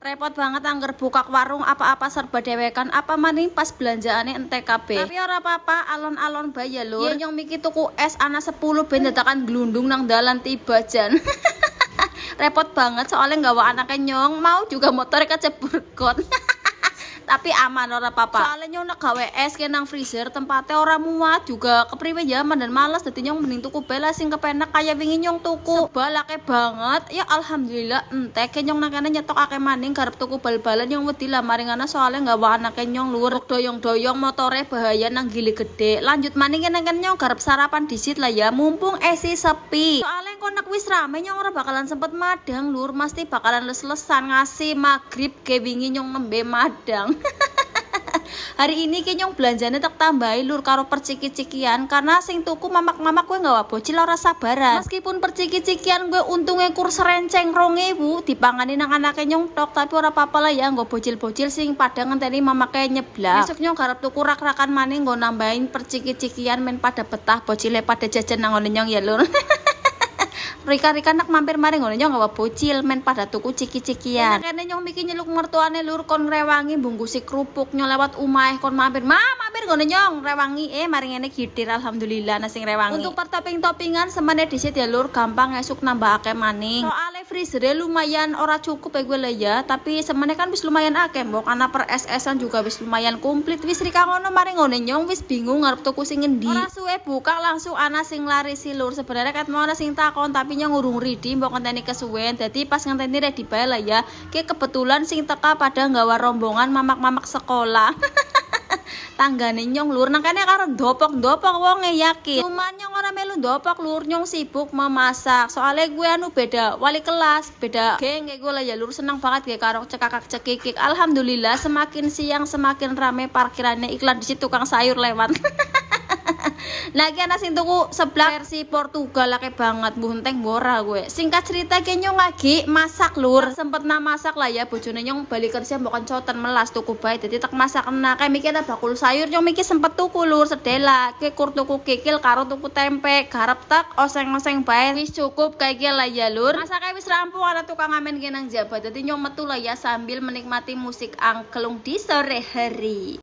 Repot banget angger buka warung apa-apa serba dewekan apa maning pas belanjaane entek kabeh. Tapi ora apa-apa, alon-alon bae ya lur. Yen nyong miki tuku es ana 10 ben dadakan glundung nang dalan tiba jan. Repot banget soalnya nggawa anaknya nyong mau juga motor kecebur got. Tapi aman ora apa-apa. Soalnya nyong nak gawe es ke nang freezer tempatnya ora muat juga kepriwe zaman dan males dadi nyong mending tuku bela sing kepenak kaya wingi nyong tuku. Sebalake banget. Ya alhamdulillah entek ke nyong nang kene nyetok akeh maning garep tuku bal-balan nyong wedi lah maringana soalnya nggawa anaknya nyong lur doyong-doyong motore bahaya nang gili gede. Lanjut maning nang kene nyong garep sarapan disit lah ya mumpung esi sepi. Soalnya konak wis rame nyong ora bakalan sempet madang lur, mesti bakalan les-lesan ngasih magrib ke wingi nyong nembe madang. Hari ini kenyong belanjanya tak tambahi lur karo perciki-cikian karena sing tuku mamak-mamak gue nggak bocil ora sabaran. Meskipun perciki-cikian gue untungnya kurs renceng 2.000 dipangani nang anaknya nyong tok, tapi ora apa-apa lah ya, gue bocil-bocil sing padang ngenteni mamaknya nyeblak. Besok nyong garap tuku rak-rakan maning gue nambahin perciki-cikian men pada betah bocilnya pada jajan nang ngone nyong ya lur. Rika-rika nak mampir maring ngono nyong gawa bocil men pada tuku ciki-cikian. Kene nyong miki nyeluk mertuane lur kon ngrewangi bungkusi kerupuk nyong lewat umahe kon mampir. Mampir ngono nyong rewangi maring ngene gitir alhamdulillah nasi ngrewangi. Untuk pertopping-toppingan semene disit ya lur gampang esuk nambah akeh maning. Soale freezer lumayan ora cukup gue lah ya, tapi semene kan wis lumayan akeh mbok ana per SS-an juga wis lumayan komplit. Wis rika ngono maring ngono nyong wis bingung ngarep tuku sing ngendi. Ora suwe buka langsung ana sing larisi lur. Sebenarnya kat mau ana sing takon tapi nyong urung ready mbok ngenteni kesuwen. Dadi pas ngenteni ready bae lah ya. Ki kebetulan sing teka pada nggawa rombongan mamak-mamak sekolah. Tanggane nyong lur nang kene karo ndopok-ndopok wonge yakin. Cuman nyong ora melu ndopok lur, nyong sibuk memasak. Soalnya gue beda wali kelas, beda geng gue lah ya lur, seneng banget gue karo cekakak-cekikik. Alhamdulillah semakin siang semakin rame parkirannya iklan di situ tukang sayur lewat. Lagi ana sing tuku seblak versi Portugal akeh banget bunteng bora gue. Singkat cerita ke nyong lagi masak lur. Sempet masak lah ya bojone nyong balik kerja mbok kencoten melas tuku bae dadi tak masak enak. Kayak mikir bakul sayur nyong mikir sempet tuku lur sedela. Ke kur tuku kikil karo tuku tempe. Garap tak oseng-oseng bae wis cukup kayak gila lah ya lur. Masaknya wis rampung ana tukang ngamen genang jabat. Dadi nyong metu lah ya sambil menikmati musik angklung di sore hari.